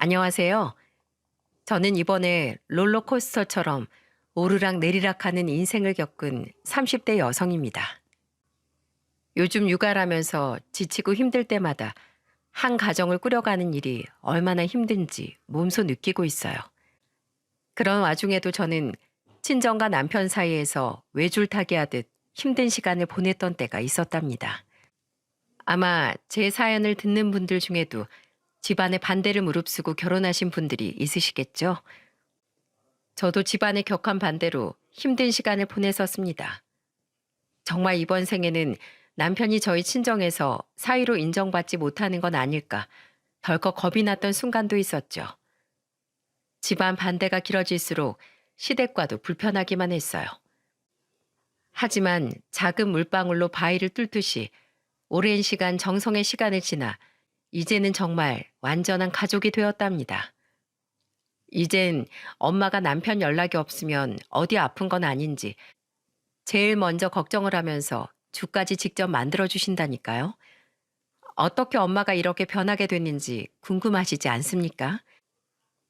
안녕하세요. 저는 이번에 롤러코스터처럼 오르락 내리락 하는 인생을 겪은 30대 여성입니다. 요즘 육아를 하면서 지치고 힘들 때마다 한 가정을 꾸려가는 일이 얼마나 힘든지 몸소 느끼고 있어요. 그런 와중에도 저는 친정과 남편 사이에서 외줄타기 하듯 힘든 시간을 보냈던 때가 있었답니다. 아마 제 사연을 듣는 분들 중에도 집안의 반대를 무릅쓰고 결혼하신 분들이 있으시겠죠? 저도 집안의 격한 반대로 힘든 시간을 보냈었습니다. 정말 이번 생에는 남편이 저희 친정에서 사위로 인정받지 못하는 건 아닐까 덜컥 겁이 났던 순간도 있었죠. 집안 반대가 길어질수록 시댁과도 불편하기만 했어요. 하지만 작은 물방울로 바위를 뚫듯이 오랜 시간 정성의 시간을 지나 이제는 정말 완전한 가족이 되었답니다. 이젠 엄마가 남편 연락이 없으면 어디 아픈 건 아닌지 제일 먼저 걱정을 하면서 죽까지 직접 만들어 주신다니까요. 어떻게 엄마가 이렇게 변하게 됐는지 궁금하시지 않습니까?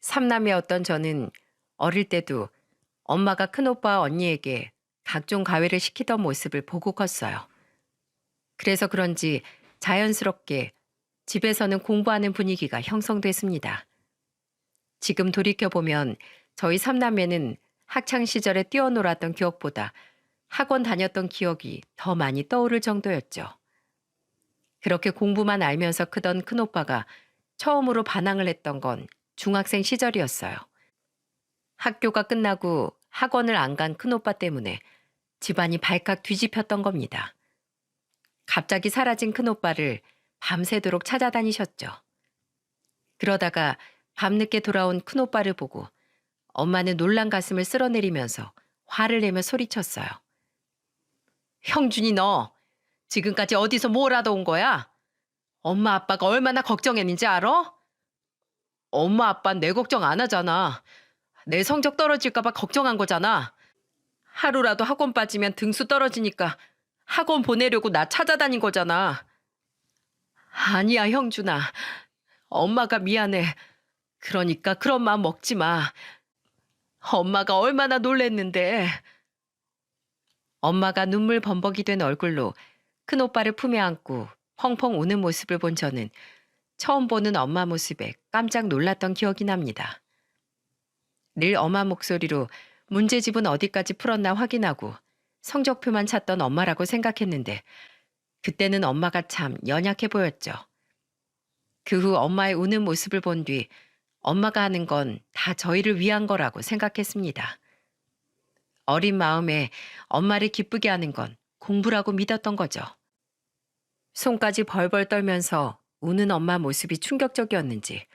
삼남매였던 저는 어릴 때도 엄마가 큰오빠와 언니에게 각종 가외를 시키던 모습을 보고 컸어요. 그래서 그런지 자연스럽게 집에서는 공부하는 분위기가 형성됐습니다. 지금 돌이켜보면 저희 삼남매는 학창 시절에 뛰어놀았던 기억보다 학원 다녔던 기억이 더 많이 떠오를 정도였죠. 그렇게 공부만 알면서 크던 큰오빠가 처음으로 반항을 했던 건 중학생 시절이었어요. 학교가 끝나고 학원을 안 간 큰오빠 때문에 집안이 발칵 뒤집혔던 겁니다. 갑자기 사라진 큰오빠를 밤새도록 찾아다니셨죠. 그러다가 밤늦게 돌아온 큰오빠를 보고 엄마는 놀란 가슴을 쓸어내리면서 화를 내며 소리쳤어요. 형준이 너 지금까지 어디서 뭘 하다 온 거야? 엄마 아빠가 얼마나 걱정했는지 알아? 엄마 아빠는 내 걱정 안 하잖아. 내 성적 떨어질까 봐 걱정한 거잖아. 하루라도 학원 빠지면 등수 떨어지니까 학원 보내려고 나 찾아다닌 거잖아. 아니야 형준아. 엄마가 미안해. 그러니까 그런 마음 먹지 마. 엄마가 얼마나 놀랬는데. 엄마가 눈물 범벅이 된 얼굴로 큰오빠를 품에 안고 펑펑 우는 모습을 본 저는 처음 보는 엄마 모습에 깜짝 놀랐던 기억이 납니다. 늘 엄마 목소리로 문제집은 어디까지 풀었나 확인하고 성적표만 찾던 엄마라고 생각했는데 그때는 엄마가 참 연약해 보였죠. 그 후 엄마의 우는 모습을 본 뒤 엄마가 하는 건 다 저희를 위한 거라고 생각했습니다. 어린 마음에 엄마를 기쁘게 하는 건 공부라고 믿었던 거죠. 손까지 벌벌 떨면서 우는 엄마 모습이 충격적이었는지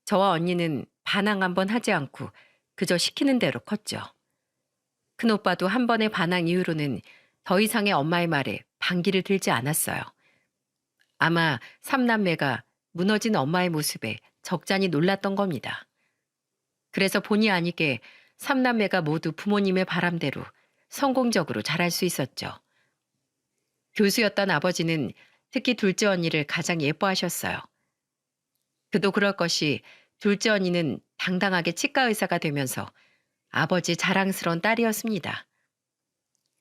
저와 언니는 반항 한 번 하지 않고 그저 시키는 대로 컸죠. 큰오빠도 한 번의 반항 이후로는 더 이상의 엄마의 말에 반기를 들지 않았어요. 아마 삼남매가 무너진 엄마의 모습에 적잖이 놀랐던 겁니다. 그래서 본의 아니게 삼남매가 모두 부모님의 바람대로 성공적으로 자랄 수 있었죠. 교수였던 아버지는 특히 둘째 언니를 가장 예뻐하셨어요. 그도 그럴 것이 둘째 언니는 당당하게 치과 의사가 되면서 아버지 자랑스러운 딸이었습니다.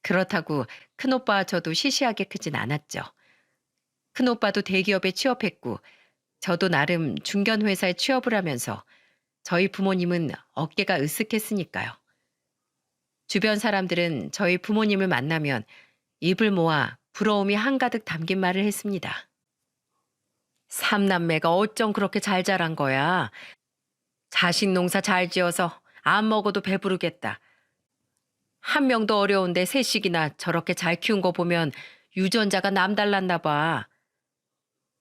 그렇다고 큰오빠와 저도 시시하게 크진 않았죠. 큰오빠도 대기업에 취업했고 저도 나름 중견회사에 취업을 하면서 저희 부모님은 어깨가 으쓱했으니까요. 주변 사람들은 저희 부모님을 만나면 입을 모아 부러움이 한가득 담긴 말을 했습니다. 삼남매가 어쩜 그렇게 잘 자란 거야. 자식 농사 잘 지어서 안 먹어도 배부르겠다. 한 명도 어려운데 셋씩이나 저렇게 잘 키운 거 보면 유전자가 남달랐나 봐.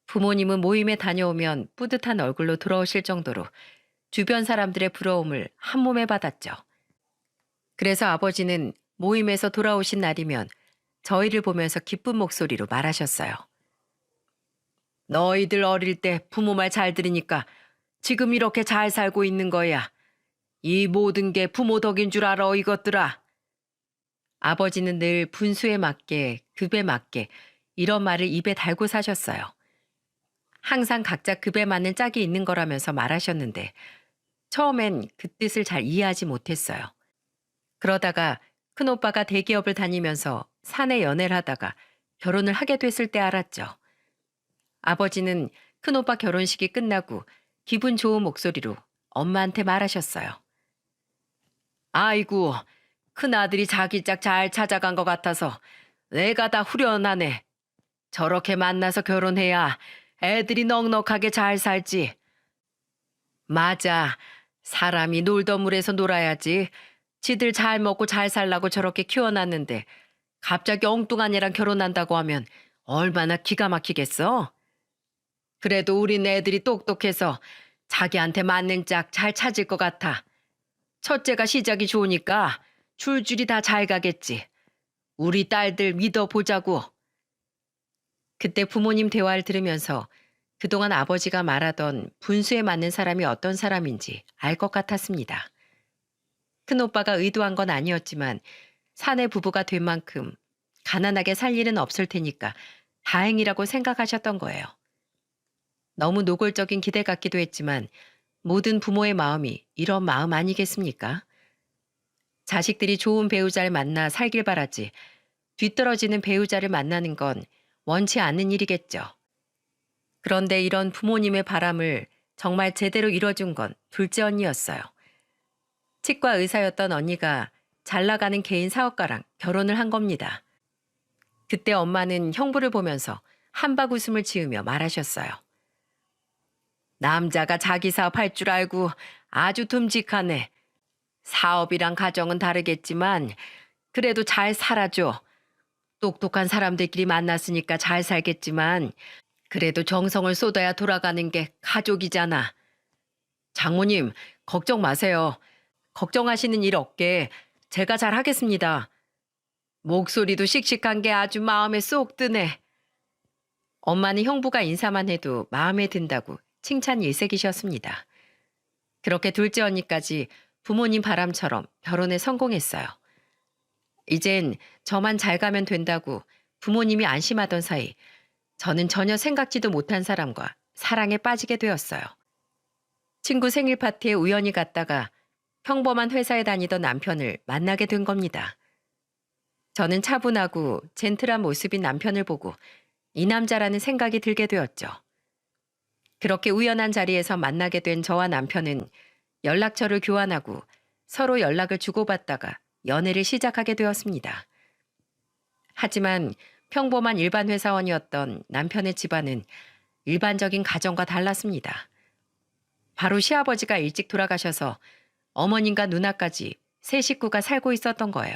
부모님은 모임에 다녀오면 뿌듯한 얼굴로 돌아오실 정도로 주변 사람들의 부러움을 한 몸에 받았죠. 그래서 아버지는 모임에서 돌아오신 날이면 저희를 보면서 기쁜 목소리로 말하셨어요. 너희들 어릴 때 부모 말 잘 들으니까 지금 이렇게 잘 살고 있는 거야. 이 모든 게 부모 덕인 줄 알아 이것들아. 아버지는 늘 분수에 맞게 급에 맞게 이런 말을 입에 달고 사셨어요. 항상 각자 급에 맞는 짝이 있는 거라면서 말하셨는데 처음엔 그 뜻을 잘 이해하지 못했어요. 그러다가 큰오빠가 대기업을 다니면서 사내 연애를 하다가 결혼을 하게 됐을 때 알았죠. 아버지는 큰오빠 결혼식이 끝나고 기분 좋은 목소리로 엄마한테 말하셨어요. 아이고, 큰아들이 자기 짝 잘 찾아간 것 같아서 내가 다 후련하네. 저렇게 만나서 결혼해야 애들이 넉넉하게 잘 살지. 맞아. 사람이 놀던 물에서 놀아야지. 지들 잘 먹고 잘 살라고 저렇게 키워놨는데 갑자기 엉뚱한 애랑 결혼한다고 하면 얼마나 기가 막히겠어? 그래도 우린 애들이 똑똑해서 자기한테 맞는 짝 잘 찾을 것 같아. 첫째가 시작이 좋으니까 줄줄이 다 잘 가겠지. 우리 딸들 믿어보자고. 그때 부모님 대화를 들으면서 그동안 아버지가 말하던 분수에 맞는 사람이 어떤 사람인지 알 것 같았습니다. 큰오빠가 의도한 건 아니었지만 사내 부부가 된 만큼 가난하게 살 일은 없을 테니까 다행이라고 생각하셨던 거예요. 너무 노골적인 기대 같기도 했지만 모든 부모의 마음이 이런 마음 아니겠습니까? 자식들이 좋은 배우자를 만나 살길 바라지 뒤떨어지는 배우자를 만나는 건 원치 않는 일이겠죠. 그런데 이런 부모님의 바람을 정말 제대로 이뤄준 건 둘째 언니였어요. 치과 의사였던 언니가 잘 나가는 개인 사업가랑 결혼을 한 겁니다. 그때 엄마는 형부를 보면서 한박 웃음을 지으며 말하셨어요. 남자가 자기 사업 할 줄 알고 아주 듬직하네. 사업이랑 가정은 다르겠지만 그래도 잘 살아줘. 똑똑한 사람들끼리 만났으니까 잘 살겠지만 그래도 정성을 쏟아야 돌아가는 게 가족이잖아. 장모님, 걱정 마세요. 걱정하시는 일 없게 제가 잘 하겠습니다. 목소리도 씩씩한 게 아주 마음에 쏙 드네. 엄마는 형부가 인사만 해도 마음에 든다고 칭찬 일색이셨습니다. 그렇게 둘째 언니까지 부모님 바람처럼 결혼에 성공했어요. 이젠 저만 잘 가면 된다고 부모님이 안심하던 사이 저는 전혀 생각지도 못한 사람과 사랑에 빠지게 되었어요. 친구 생일 파티에 우연히 갔다가 평범한 회사에 다니던 남편을 만나게 된 겁니다. 저는 차분하고 젠틀한 모습인 남편을 보고 이 남자라는 생각이 들게 되었죠. 그렇게 우연한 자리에서 만나게 된 저와 남편은 연락처를 교환하고 서로 연락을 주고받다가 연애를 시작하게 되었습니다. 하지만 평범한 일반 회사원이었던 남편의 집안은 일반적인 가정과 달랐습니다. 바로 시아버지가 일찍 돌아가셔서 어머님과 누나까지 세 식구가 살고 있었던 거예요.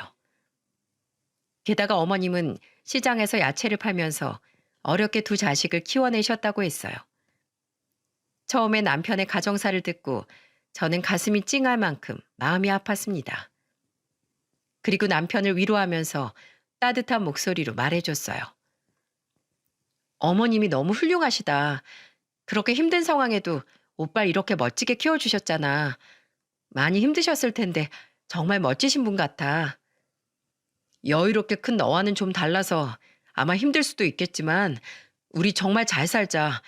게다가 어머님은 시장에서 야채를 팔면서 어렵게 두 자식을 키워내셨다고 했어요. 처음에 남편의 가정사를 듣고 저는 가슴이 찡할 만큼 마음이 아팠습니다. 그리고 남편을 위로하면서 따뜻한 목소리로 말해줬어요. 어머님이 너무 훌륭하시다. 그렇게 힘든 상황에도 오빠를 이렇게 멋지게 키워주셨잖아. 많이 힘드셨을 텐데 정말 멋지신 분 같아. 여유롭게 큰 너와는 좀 달라서 아마 힘들 수도 있겠지만 우리 정말 잘 살자.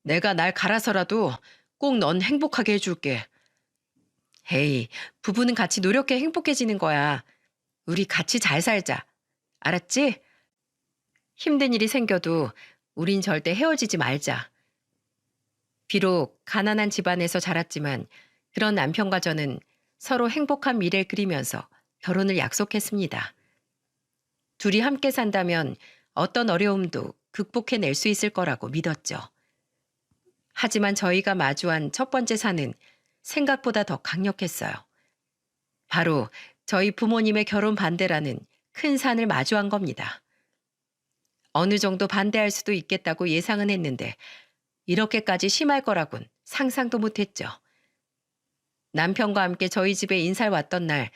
내가 날 갈아서라도 꼭 넌 행복하게 해줄게. 헤이, 부부는 같이 노력해 행복해지는 거야. 우리 같이 잘 살자. 알았지? 힘든 일이 생겨도 우린 절대 헤어지지 말자. 비록 가난한 집안에서 자랐지만 그런 남편과 저는 서로 행복한 미래를 그리면서 결혼을 약속했습니다. 둘이 함께 산다면 어떤 어려움도 극복해낼 수 있을 거라고 믿었죠. 하지만 저희가 마주한 첫 번째 산은 생각보다 더 강력했어요. 바로 저희 부모님의 결혼 반대라는 큰 산을 마주한 겁니다. 어느 정도 반대할 수도 있겠다고 예상은 했는데 이렇게까지 심할 거라곤 상상도 못했죠. 남편과 함께 저희 집에 인사를 왔던 날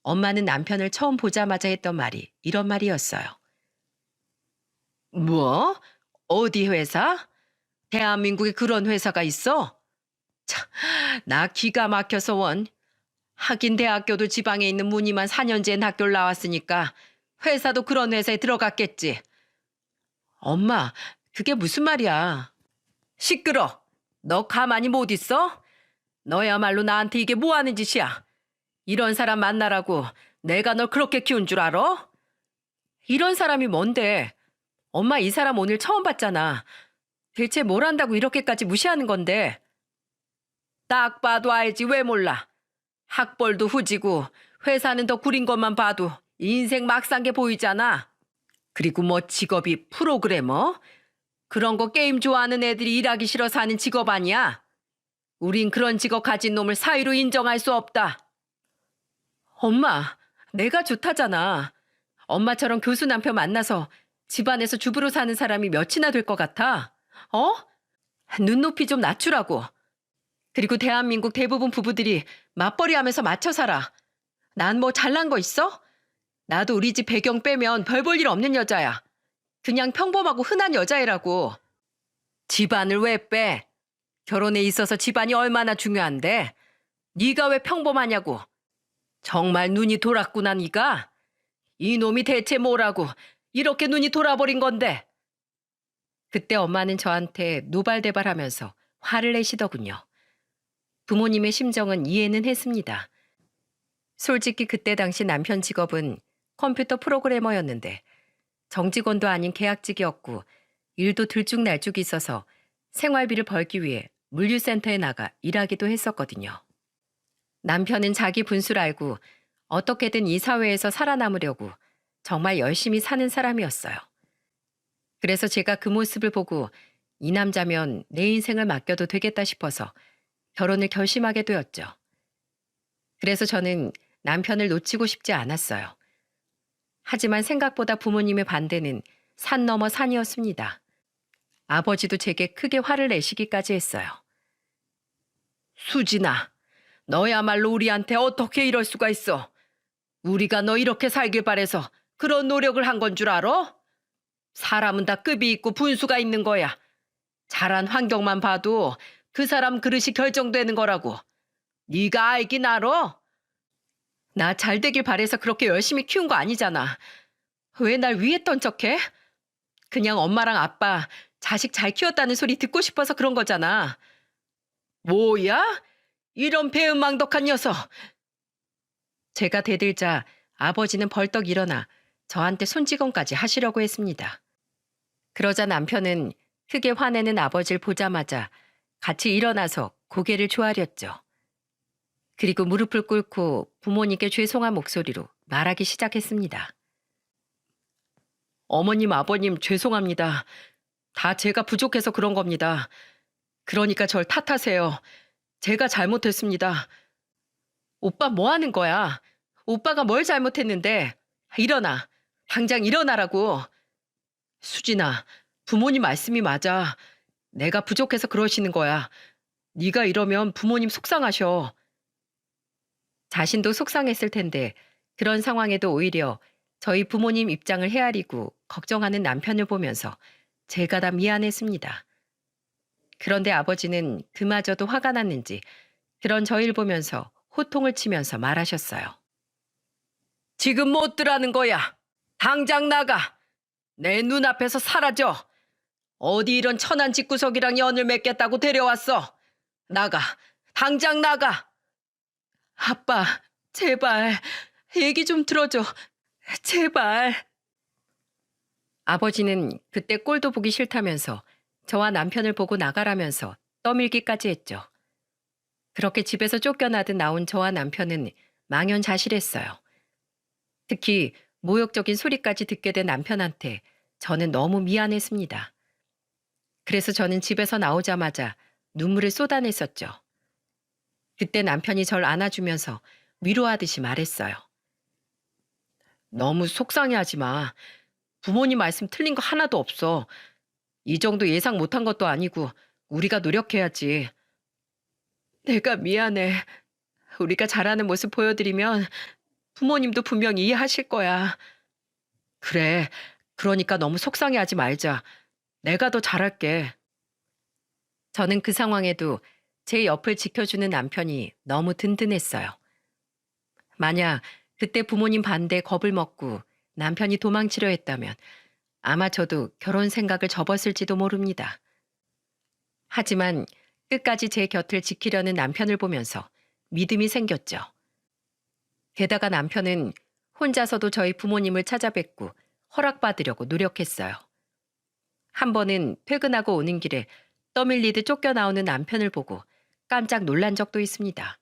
엄마는 남편을 처음 보자마자 했던 말이 이런 말이었어요. 뭐? 어디 회사? 대한민국에 그런 회사가 있어? 참, 나 기가 막혀서 원. 하긴 대학교도 지방에 있는 무늬만 4년제인 학교를 나왔으니까 회사도 그런 회사에 들어갔겠지. 엄마, 그게 무슨 말이야? 시끄러. 너 가만히 못 있어? 너야말로 나한테 이게 뭐 하는 짓이야? 이런 사람 만나라고 내가 널 그렇게 키운 줄 알아? 이런 사람이 뭔데? 엄마 이 사람 오늘 처음 봤잖아. 대체 뭘 한다고 이렇게까지 무시하는 건데? 딱 봐도 알지 왜 몰라? 학벌도 후지고 회사는 더 구린 것만 봐도 인생 막 산 게 보이잖아. 그리고 뭐 직업이 프로그래머? 그런 거 게임 좋아하는 애들이 일하기 싫어서 하는 직업 아니야? 우린 그런 직업 가진 놈을 사위로 인정할 수 없다. 엄마, 내가 좋다잖아. 엄마처럼 교수 남편 만나서 집안에서 주부로 사는 사람이 몇이나 될 것 같아? 어? 눈높이 좀 낮추라고. 그리고 대한민국 대부분 부부들이 맞벌이 하면서 맞춰 살아. 난 뭐 잘난 거 있어? 나도 우리 집 배경 빼면 별 볼 일 없는 여자야. 그냥 평범하고 흔한 여자애라고. 집안을 왜 빼? 결혼에 있어서 집안이 얼마나 중요한데? 네가 왜 평범하냐고. 정말 눈이 돌았구나 네가. 이놈이 대체 뭐라고 이렇게 눈이 돌아버린 건데. 그때 엄마는 저한테 노발대발하면서 화를 내시더군요. 부모님의 심정은 이해는 했습니다. 솔직히 그때 당시 남편 직업은 컴퓨터 프로그래머였는데 정직원도 아닌 계약직이었고 일도 들쭉날쭉 있어서 생활비를 벌기 위해 물류센터에 나가 일하기도 했었거든요. 남편은 자기 분수를 알고 어떻게든 이 사회에서 살아남으려고 정말 열심히 사는 사람이었어요. 그래서 제가 그 모습을 보고 이 남자면 내 인생을 맡겨도 되겠다 싶어서 결혼을 결심하게 되었죠. 그래서 저는 남편을 놓치고 싶지 않았어요. 하지만 생각보다 부모님의 반대는 산 넘어 산이었습니다. 아버지도 제게 크게 화를 내시기까지 했어요. 수진아, 너야말로 우리한테 어떻게 이럴 수가 있어? 우리가 너 이렇게 살길 바래서 그런 노력을 한 건 줄 알아? 사람은 다 급이 있고 분수가 있는 거야. 자란 환경만 봐도 그 사람 그릇이 결정되는 거라고. 네가 알긴 알아? 나 잘 되길 바래서 그렇게 열심히 키운 거 아니잖아. 왜 날 위했던 척해? 그냥 엄마랑 아빠 자식 잘 키웠다는 소리 듣고 싶어서 그런 거잖아. 뭐야? 이런 배은망덕한 녀석. 제가 대들자 아버지는 벌떡 일어나 저한테 손찌검까지 하시려고 했습니다. 그러자 남편은 크게 화내는 아버지를 보자마자 같이 일어나서 고개를 조아렸죠. 그리고 무릎을 꿇고 부모님께 죄송한 목소리로 말하기 시작했습니다. 어머님, 아버님 죄송합니다. 다 제가 부족해서 그런 겁니다. 그러니까 절 탓하세요. 제가 잘못했습니다. 오빠 뭐 하는 거야? 오빠가 뭘 잘못했는데? 일어나. 당장 일어나라고. 수진아, 부모님 말씀이 맞아. 내가 부족해서 그러시는 거야. 네가 이러면 부모님 속상하셔. 자신도 속상했을 텐데 그런 상황에도 오히려 저희 부모님 입장을 헤아리고 걱정하는 남편을 보면서 제가 다 미안했습니다. 그런데 아버지는 그마저도 화가 났는지 그런 저희를 보면서 호통을 치면서 말하셨어요. 지금 못 들라는 거야. 당장 나가. 내 눈앞에서 사라져. 어디 이런 천한 집구석이랑 연을 맺겠다고 데려왔어. 나가. 당장 나가. 아빠, 제발 얘기 좀 들어줘. 제발. 아버지는 그때 꼴도 보기 싫다면서 저와 남편을 보고 나가라면서 떠밀기까지 했죠. 그렇게 집에서 쫓겨나듯 나온 저와 남편은 망연자실했어요. 특히 모욕적인 소리까지 듣게 된 남편한테 저는 너무 미안했습니다. 그래서 저는 집에서 나오자마자 눈물을 쏟아냈었죠. 그때 남편이 절 안아주면서 위로하듯이 말했어요. 너무 속상해하지 마. 부모님 말씀 틀린 거 하나도 없어. 이 정도 예상 못한 것도 아니고 우리가 노력해야지. 내가 미안해. 우리가 잘하는 모습 보여드리면 부모님도 분명 이해하실 거야. 그래. 그러니까 너무 속상해하지 말자. 내가 더 잘할게. 저는 그 상황에도 제 옆을 지켜주는 남편이 너무 든든했어요. 만약 그때 부모님 반대에 겁을 먹고 남편이 도망치려 했다면 아마 저도 결혼 생각을 접었을지도 모릅니다. 하지만 끝까지 제 곁을 지키려는 남편을 보면서 믿음이 생겼죠. 게다가 남편은 혼자서도 저희 부모님을 찾아뵙고 허락받으려고 노력했어요. 한 번은 퇴근하고 오는 길에 떠밀리듯 쫓겨나오는 남편을 보고 깜짝 놀란 적도 있습니다.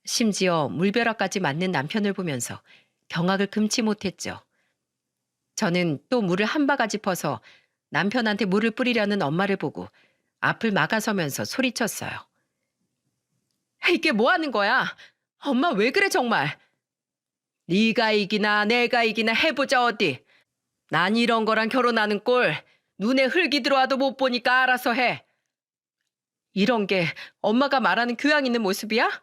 심지어 물벼락까지 맞는 남편을 보면서 경악을 금치 못했죠. 저는 또 물을 한 바가지 퍼서 남편한테 물을 뿌리려는 엄마를 보고 앞을 막아서면서 소리쳤어요. 이게 뭐 하는 거야? 엄마 왜 그래 정말? 네가 이기나 내가 이기나 해보자 어디. 난 이런 거랑 결혼하는 꼴 눈에 흙이 들어와도 못 보니까 알아서 해. 이런 게 엄마가 말하는 교양 있는 모습이야?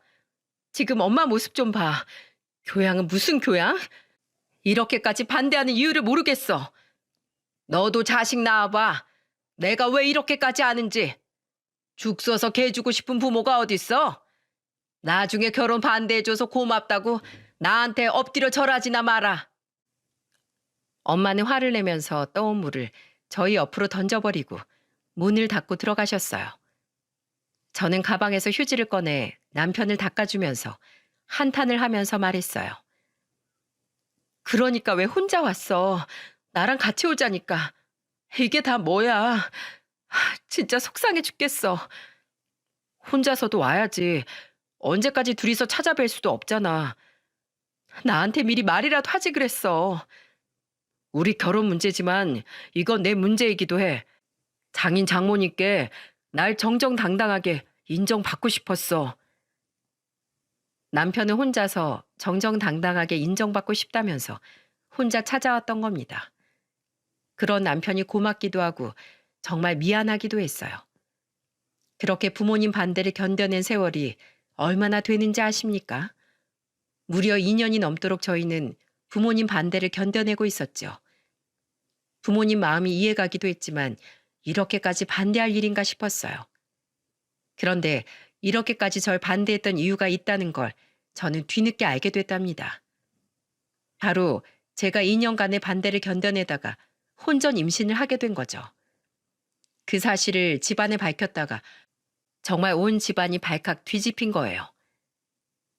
지금 엄마 모습 좀 봐. 교양은 무슨 교양? 이렇게까지 반대하는 이유를 모르겠어. 너도 자식 낳아봐. 내가 왜 이렇게까지 아는지. 죽 써서 개 주고 싶은 부모가 어딨어? 나중에 결혼 반대해줘서 고맙다고 나한테 엎드려 절하지나 마라. 엄마는 화를 내면서 떠온 물을 저희 옆으로 던져버리고 문을 닫고 들어가셨어요. 저는 가방에서 휴지를 꺼내 남편을 닦아주면서 한탄을 하면서 말했어요. 그러니까 왜 혼자 왔어? 나랑 같이 오자니까. 이게 다 뭐야? 진짜 속상해 죽겠어. 혼자서도 와야지. 언제까지 둘이서 찾아뵐 수도 없잖아. 나한테 미리 말이라도 하지 그랬어. 우리 결혼 문제지만 이건 내 문제이기도 해. 장인 장모님께 날 정정당당하게 인정받고 싶었어. 남편은 혼자서 정정당당하게 인정받고 싶다면서 혼자 찾아왔던 겁니다. 그런 남편이 고맙기도 하고 정말 미안하기도 했어요. 그렇게 부모님 반대를 견뎌낸 세월이 얼마나 되는지 아십니까? 무려 2년이 넘도록 저희는 부모님 반대를 견뎌내고 있었죠. 부모님 마음이 이해가기도 했지만 이렇게까지 반대할 일인가 싶었어요. 그런데 이렇게까지 절 반대했던 이유가 있다는 걸 저는 뒤늦게 알게 됐답니다. 바로 제가 2년간의 반대를 견뎌내다가 혼전 임신을 하게 된 거죠. 그 사실을 집안에 밝혔다가 정말 온 집안이 발칵 뒤집힌 거예요.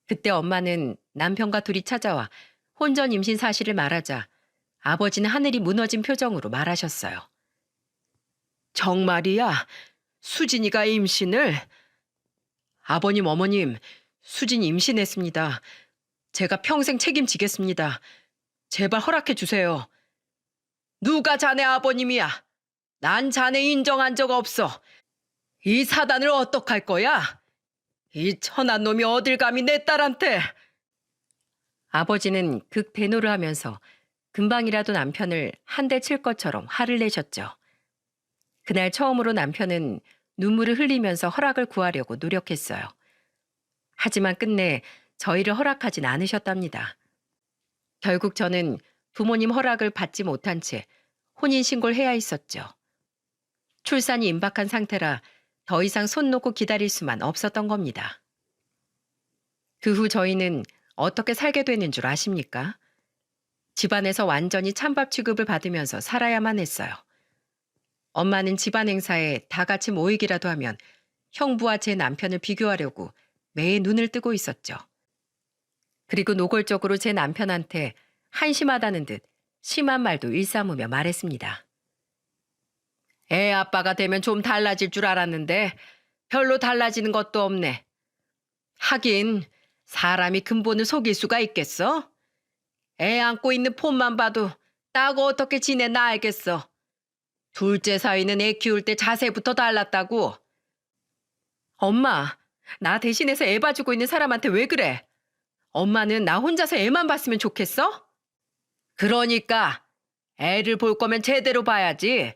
그때 엄마는 남편과 둘이 찾아와 혼전 임신 사실을 말하자 아버지는 하늘이 무너진 표정으로 말하셨어요. 정말이야? 수진이가 임신을? 아버님, 어머님, 수진이 임신했습니다. 제가 평생 책임지겠습니다. 제발 허락해 주세요. 누가 자네 아버님이야? 난 자네 인정한 적 없어. 이 사단을 어떡할 거야? 이 천한 놈이 어딜 감히 내 딸한테. 아버지는 극대노를 하면서 금방이라도 남편을 한 대 칠 것처럼 화를 내셨죠. 그날 처음으로 남편은 눈물을 흘리면서 허락을 구하려고 노력했어요. 하지만 끝내 저희를 허락하진 않으셨답니다. 결국 저는 부모님 허락을 받지 못한 채 혼인신고를 해야 했었죠. 출산이 임박한 상태라 더 이상 손 놓고 기다릴 수만 없었던 겁니다. 그 후 저희는 어떻게 살게 되는 줄 아십니까? 집안에서 완전히 찬밥 취급을 받으면서 살아야만 했어요. 엄마는 집안 행사에 다 같이 모이기라도 하면 형부와 제 남편을 비교하려고 매일 눈을 뜨고 있었죠. 그리고 노골적으로 제 남편한테 한심하다는 듯 심한 말도 일삼으며 말했습니다. 애 아빠가 되면 좀 달라질 줄 알았는데 별로 달라지는 것도 없네. 하긴 사람이 근본을 속일 수가 있겠어? 애 안고 있는 폼만 봐도 나하고 어떻게 지내나 알겠어. 둘째 사위는 애 키울 때 자세부터 달랐다고. 엄마, 나 대신해서 애 봐주고 있는 사람한테 왜 그래? 엄마는 나 혼자서 애만 봤으면 좋겠어? 그러니까 애를 볼 거면 제대로 봐야지.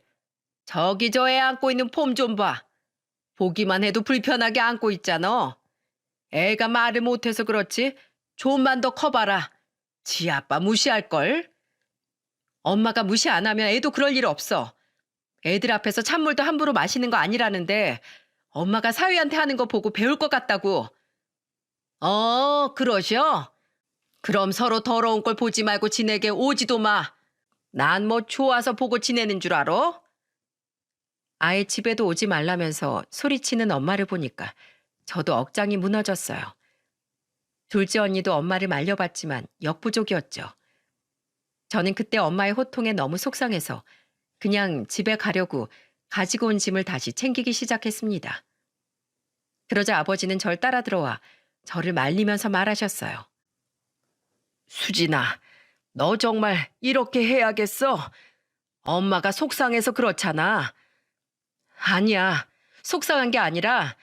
저기 저 애 안고 있는 폼 좀 봐. 보기만 해도 불편하게 안고 있잖아. 애가 말을 못해서 그렇지 좀만 더 커봐라. 지 아빠 무시할걸? 엄마가 무시 안 하면 애도 그럴 일 없어. 애들 앞에서 찬물도 함부로 마시는 거 아니라는데 엄마가 사위한테 하는 거 보고 배울 것 같다고. 그러셔? 그럼 서로 더러운 걸 보지 말고 지내게 오지도 마. 난 뭐 좋아서 보고 지내는 줄 알아? 아예 집에도 오지 말라면서 소리치는 엄마를 보니까 저도 억장이 무너졌어요. 둘째 언니도 엄마를 말려봤지만 역부족이었죠. 저는 그때 엄마의 호통에 너무 속상해서 그냥 집에 가려고 가지고 온 짐을 다시 챙기기 시작했습니다. 그러자 아버지는 절 따라 들어와 저를 말리면서 말하셨어요. 수진아, 너 정말 이렇게 해야겠어? 엄마가 속상해서 그렇잖아. 아니야, 속상한 게 아니라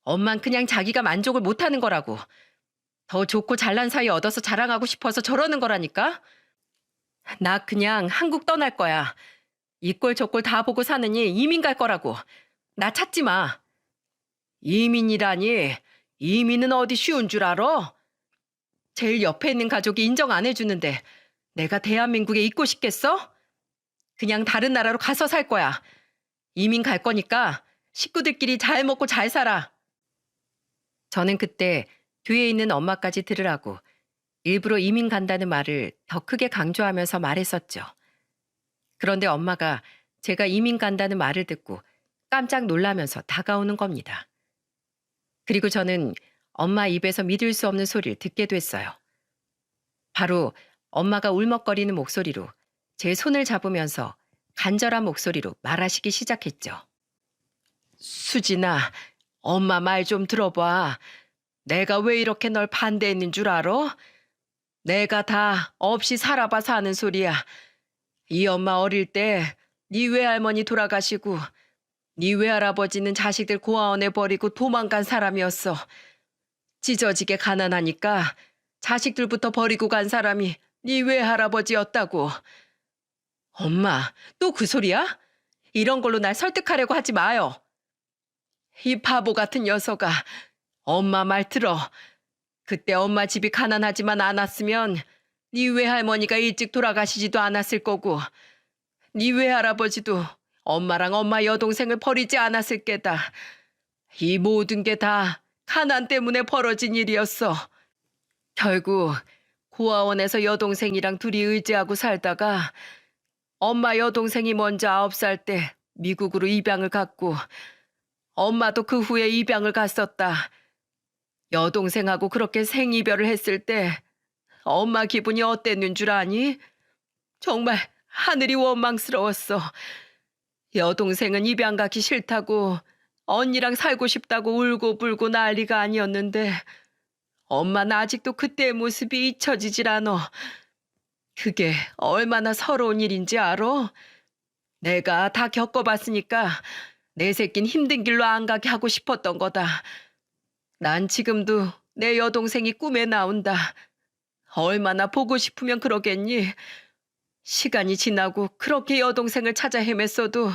엄만 그냥 자기가 만족을 못하는 거라고. 더 좋고 잘난 사이 얻어서 자랑하고 싶어서 저러는 거라니까? 나 그냥 한국 떠날 거야. 이 꼴 저 꼴 다 보고 사느니 이민 갈 거라고. 나 찾지 마. 이민이라니. 이민은 어디 쉬운 줄 알아? 제일 옆에 있는 가족이 인정 안 해주는데 내가 대한민국에 있고 싶겠어? 그냥 다른 나라로 가서 살 거야. 이민 갈 거니까 식구들끼리 잘 먹고 잘 살아. 저는 그때 뒤에 있는 엄마까지 들으라고 일부러 이민 간다는 말을 더 크게 강조하면서 말했었죠. 그런데 엄마가 제가 이민 간다는 말을 듣고 깜짝 놀라면서 다가오는 겁니다. 그리고 저는 엄마 입에서 믿을 수 없는 소리를 듣게 됐어요. 바로 엄마가 울먹거리는 목소리로 제 손을 잡으면서 간절한 목소리로 말하시기 시작했죠. 수진아, 엄마 말 좀 들어봐. 내가 왜 이렇게 널 반대했는 줄 알아? 내가 다 없이 살아봐 사는 소리야. 이 엄마 어릴 때 네 외할머니 돌아가시고 네 외할아버지는 자식들 고아원에 버리고 도망간 사람이었어. 찢어지게 가난하니까 자식들부터 버리고 간 사람이 네 외할아버지였다고. 엄마, 또 그 소리야? 이런 걸로 날 설득하려고 하지 마요. 이 바보 같은 녀석아, 엄마 말 들어. 그때 엄마 집이 가난하지만 않았으면 네 외할머니가 일찍 돌아가시지도 않았을 거고 네 외할아버지도 엄마랑 엄마 여동생을 버리지 않았을 게다. 이 모든 게 다 가난 때문에 벌어진 일이었어. 결국 고아원에서 여동생이랑 둘이 의지하고 살다가 엄마 여동생이 먼저 9살 때 미국으로 입양을 갔고 엄마도 그 후에 입양을 갔었다. 여동생하고 그렇게 생이별을 했을 때 엄마 기분이 어땠는 줄 아니? 정말 하늘이 원망스러웠어. 여동생은 입양 가기 싫다고 언니랑 살고 싶다고 울고 불고 난리가 아니었는데 엄마는 아직도 그때의 모습이 잊혀지질 않아. 그게 얼마나 서러운 일인지 알아? 내가 다 겪어봤으니까 내 새낀 힘든 길로 안 가게 하고 싶었던 거다. 난 지금도 내 여동생이 꿈에 나온다. 얼마나 보고 싶으면 그러겠니? 시간이 지나고 그렇게 여동생을 찾아 헤맸어도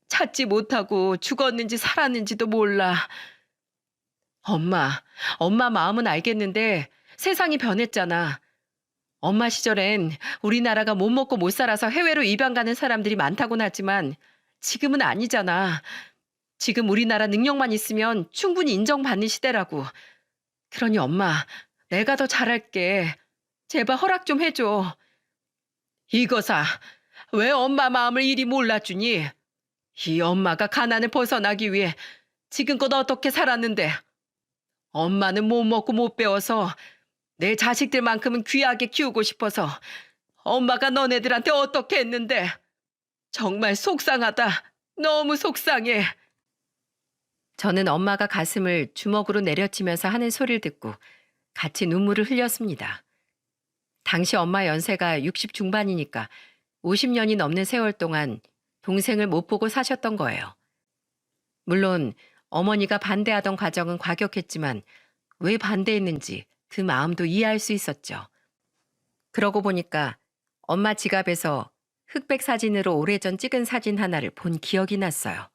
찾지 못하고 죽었는지 살았는지도 몰라. 엄마 마음은 알겠는데 세상이 변했잖아. 엄마 시절엔 우리나라가 못 먹고 못 살아서 해외로 입양 가는 사람들이 많다고는 하지만 지금은 아니잖아. 지금 우리나라 능력만 있으면 충분히 인정받는 시대라고. 그러니 엄마, 내가 더 잘할게. 제발 허락 좀 해줘. 이거사, 왜 엄마 마음을 이리 몰라주니? 이 엄마가 가난을 벗어나기 위해 지금껏 어떻게 살았는데 엄마는 못 먹고 못 배워서 내 자식들만큼은 귀하게 키우고 싶어서 엄마가 너네들한테 어떻게 했는데 정말 속상하다. 너무 속상해. 저는 엄마가 가슴을 주먹으로 내려치면서 하는 소리를 듣고 같이 눈물을 흘렸습니다. 당시 엄마 연세가 60 중반이니까 50년이 넘는 세월 동안 동생을 못 보고 사셨던 거예요. 물론 어머니가 반대하던 과정은 과격했지만 왜 반대했는지 그 마음도 이해할 수 있었죠. 그러고 보니까 엄마 지갑에서 흑백 사진으로 오래전 찍은 사진 하나를 본 기억이 났어요.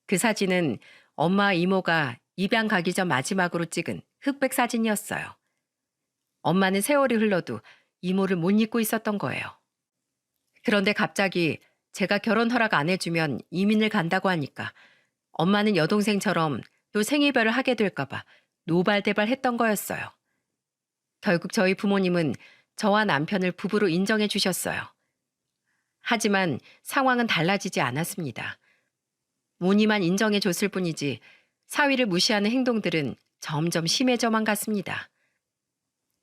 그 사진은 엄마 이모가 입양 가기 전 마지막으로 찍은 흑백 사진이었어요. 엄마는 세월이 흘러도 이모를 못 잊고 있었던 거예요. 그런데 갑자기 제가 결혼 허락 안 해주면 이민을 간다고 하니까 엄마는 여동생처럼 또 생이별을 하게 될까봐 노발대발했던 거였어요. 결국 저희 부모님은 저와 남편을 부부로 인정해 주셨어요. 하지만 상황은 달라지지 않았습니다. 무늬만 인정해줬을 뿐이지 사위를 무시하는 행동들은 점점 심해져만 갔습니다.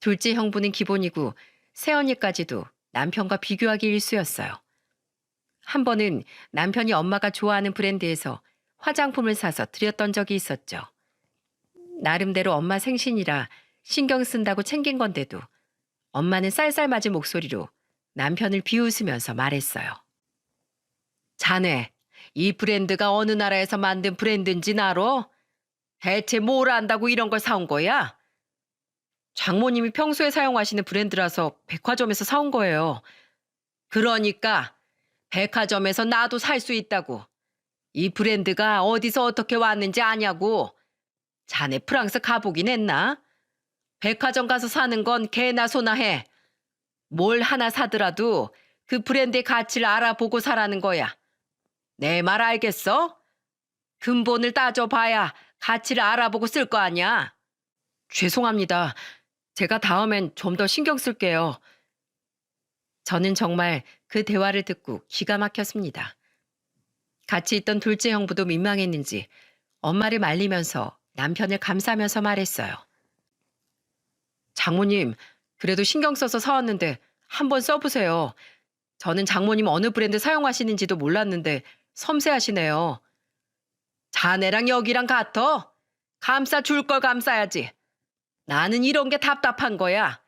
둘째 형부는 기본이고 새언니까지도 남편과 비교하기 일쑤였어요. 한 번은 남편이 엄마가 좋아하는 브랜드에서 화장품을 사서 드렸던 적이 있었죠. 나름대로 엄마 생신이라 신경 쓴다고 챙긴 건데도 엄마는 쌀쌀맞은 목소리로 남편을 비웃으면서 말했어요. 자네, 이 브랜드가 어느 나라에서 만든 브랜드인지 알아? 대체 뭘 안다고 이런 걸 사온 거야? 장모님이 평소에 사용하시는 브랜드라서 백화점에서 사온 거예요. 그러니까 백화점에서 나도 살 수 있다고. 이 브랜드가 어디서 어떻게 왔는지 아냐고. 자네 프랑스 가보긴 했나? 백화점 가서 사는 건 개나 소나 해. 뭘 하나 사더라도 그 브랜드의 가치를 알아보고 사라는 거야. 내 말 알겠어? 근본을 따져봐야 가치를 알아보고 쓸 거 아니야. 죄송합니다. 제가 다음엔 좀 더 신경 쓸게요. 저는 정말 그 대화를 듣고 기가 막혔습니다. 같이 있던 둘째 형부도 민망했는지 엄마를 말리면서 남편을 감싸면서 말했어요. 장모님, 그래도 신경 써서 사왔는데 한번 써보세요. 저는 장모님 어느 브랜드 사용하시는지도 몰랐는데 섬세하시네요. 자네랑 여기랑 같어? 감싸 줄 걸 감싸야지. 나는 이런 게 답답한 거야.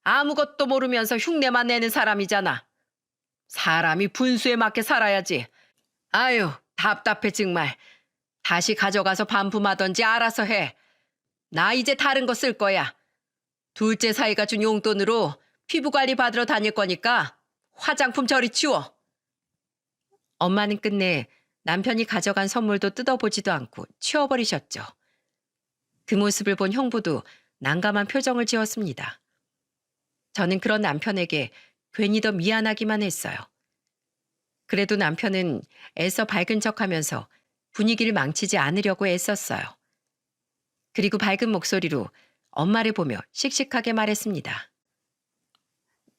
아무것도 모르면서 흉내만 내는 사람이잖아. 사람이 분수에 맞게 살아야지. 아유, 답답해 정말. 다시 가져가서 반품하던지 알아서 해. 나 이제 다른 거 쓸 거야. 둘째 사이가 준 용돈으로 피부관리 받으러 다닐 거니까 화장품 저리 치워. 엄마는 끝내 남편이 가져간 선물도 뜯어보지도 않고 치워버리셨죠. 그 모습을 본 형부도 난감한 표정을 지었습니다. 저는 그런 남편에게 괜히 더 미안하기만 했어요. 그래도 남편은 애써 밝은 척하면서 분위기를 망치지 않으려고 애썼어요. 그리고 밝은 목소리로 엄마를 보며 씩씩하게 말했습니다.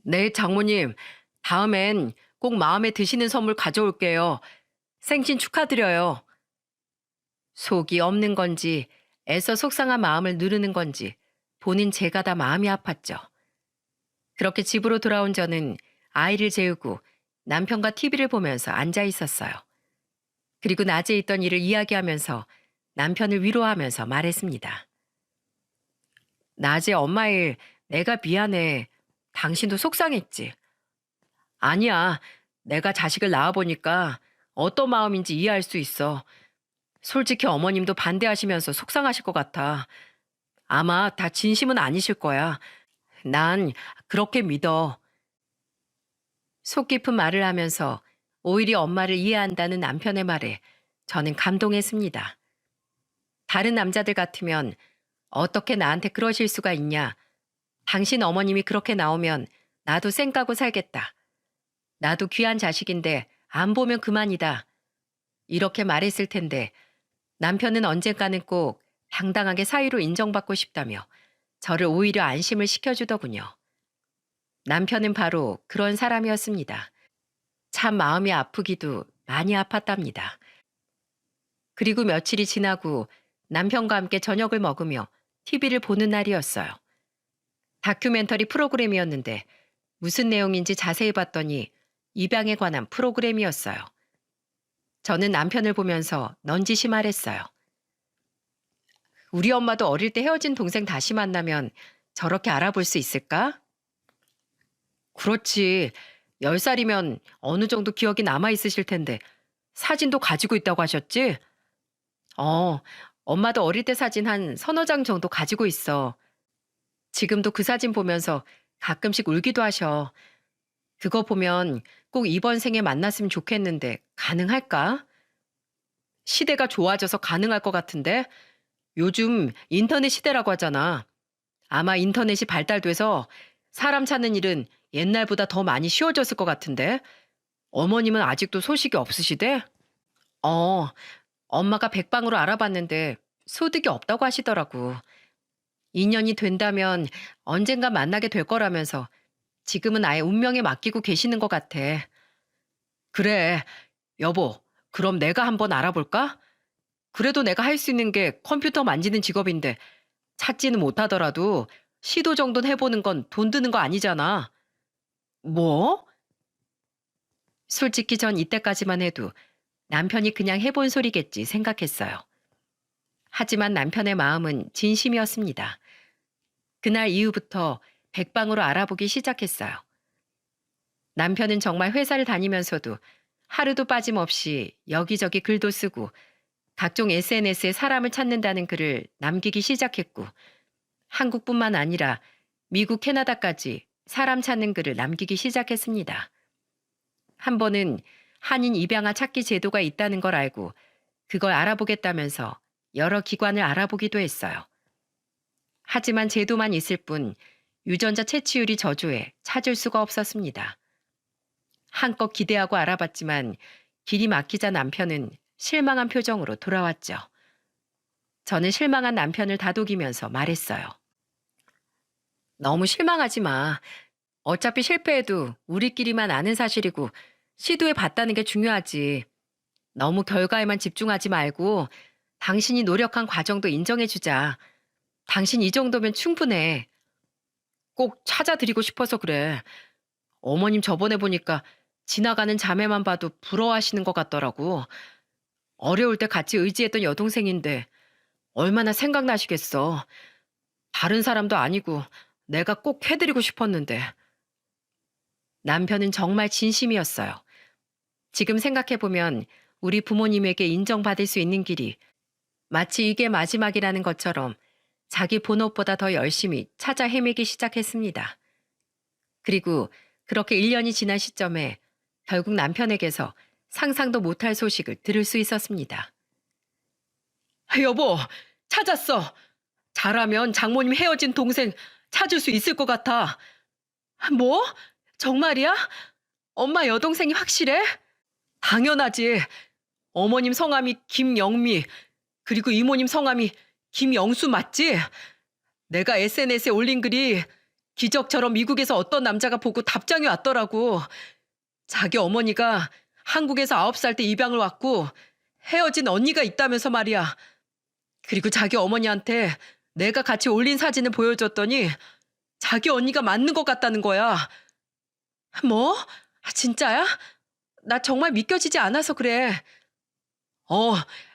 네, 장모님. 다음엔 꼭 마음에 드시는 선물 가져올게요. 생신 축하드려요. 속이 없는 건지 애써 속상한 마음을 누르는 건지 본인 제가 다 마음이 아팠죠. 그렇게 집으로 돌아온 저는 아이를 재우고 남편과 TV를 보면서 앉아 있었어요. 그리고 낮에 있던 일을 이야기하면서 남편을 위로하면서 말했습니다. 낮에 엄마 일 내가 미안해. 당신도 속상했지. 아니야. 내가 자식을 낳아보니까 어떤 마음인지 이해할 수 있어. 솔직히 어머님도 반대하시면서 속상하실 것 같아. 아마 다 진심은 아니실 거야. 난 그렇게 믿어. 속 깊은 말을 하면서 오히려 엄마를 이해한다는 남편의 말에 저는 감동했습니다. 다른 남자들 같으면 어떻게 나한테 그러실 수가 있냐. 당신 어머님이 그렇게 나오면 나도 쌩 까고 살겠다. 나도 귀한 자식인데 안 보면 그만이다. 이렇게 말했을 텐데 남편은 언젠가는 꼭 당당하게 사위로 인정받고 싶다며 저를 오히려 안심을 시켜주더군요. 남편은 바로 그런 사람이었습니다. 참 마음이 아프기도 많이 아팠답니다. 그리고 며칠이 지나고 남편과 함께 저녁을 먹으며 TV를 보는 날이었어요. 다큐멘터리 프로그램이었는데 무슨 내용인지 자세히 봤더니 입양에 관한 프로그램이었어요. 저는 남편을 보면서 넌지시 말했어요. 우리 엄마도 어릴 때 헤어진 동생 다시 만나면 저렇게 알아볼 수 있을까? 그렇지. 10살이면 어느 정도 기억이 남아있으실 텐데 사진도 가지고 있다고 하셨지? 엄마도 어릴 때 사진 한 서너 장 정도 가지고 있어. 지금도 그 사진 보면서 가끔씩 울기도 하셔. 그거 보면 꼭 이번 생에 만났으면 좋겠는데 가능할까? 시대가 좋아져서 가능할 것 같은데 요즘 인터넷 시대라고 하잖아. 아마 인터넷이 발달돼서 사람 찾는 일은 옛날보다 더 많이 쉬워졌을 것 같은데 어머님은 아직도 소식이 없으시대? 어, 엄마가 백방으로 알아봤는데 소득이 없다고 하시더라고. 2년이 된다면 언젠가 만나게 될 거라면서 지금은 아예 운명에 맡기고 계시는 것 같아. 그래, 여보, 그럼 내가 한번 알아볼까? 그래도 내가 할 수 있는 게 컴퓨터 만지는 직업인데 찾지는 못하더라도 시도 정도는 해보는 건 돈 드는 거 아니잖아. 뭐? 솔직히 전 이때까지만 해도 남편이 그냥 해본 소리겠지 생각했어요. 하지만 남편의 마음은 진심이었습니다. 그날 이후부터 백방으로 알아보기 시작했어요. 남편은 정말 회사를 다니면서도 하루도 빠짐없이 여기저기 글도 쓰고 각종 SNS에 사람을 찾는다는 글을 남기기 시작했고 한국뿐만 아니라 미국, 캐나다까지 사람 찾는 글을 남기기 시작했습니다. 한 번은 한인 입양아 찾기 제도가 있다는 걸 알고 그걸 알아보겠다면서 여러 기관을 알아보기도 했어요. 하지만 제도만 있을 뿐 유전자 채취율이 저조해 찾을 수가 없었습니다. 한껏 기대하고 알아봤지만 길이 막히자 남편은 실망한 표정으로 돌아왔죠. 저는 실망한 남편을 다독이면서 말했어요. 너무 실망하지 마. 어차피 실패해도 우리끼리만 아는 사실이고 시도해 봤다는 게 중요하지. 너무 결과에만 집중하지 말고 당신이 노력한 과정도 인정해주자. 당신 이 정도면 충분해. 꼭 찾아드리고 싶어서 그래. 어머님 저번에 보니까 지나가는 자매만 봐도 부러워하시는 것 같더라고. 어려울 때 같이 의지했던 여동생인데 얼마나 생각나시겠어. 다른 사람도 아니고 내가 꼭 해드리고 싶었는데. 남편은 정말 진심이었어요. 지금 생각해보면 우리 부모님에게 인정받을 수 있는 길이 마치 이게 마지막이라는 것처럼 자기 본업보다 더 열심히 찾아 헤매기 시작했습니다. 그리고 그렇게 1년이 지난 시점에 결국 남편에게서 상상도 못할 소식을 들을 수 있었습니다. 여보, 찾았어. 잘하면 장모님 헤어진 동생 찾을 수 있을 것 같아. 뭐? 정말이야? 엄마 여동생이 확실해? 당연하지. 어머님 성함이 김영미, 그리고 이모님 성함이 김영수 맞지? 내가 SNS에 올린 글이 기적처럼 미국에서 어떤 남자가 보고 답장이 왔더라고. 자기 어머니가 한국에서 9살 때 입양을 왔고 헤어진 언니가 있다면서 말이야. 그리고 자기 어머니한테 내가 같이 올린 사진을 보여줬더니 자기 언니가 맞는 것 같다는 거야. 뭐? 진짜야? 나 정말 믿겨지지 않아서 그래.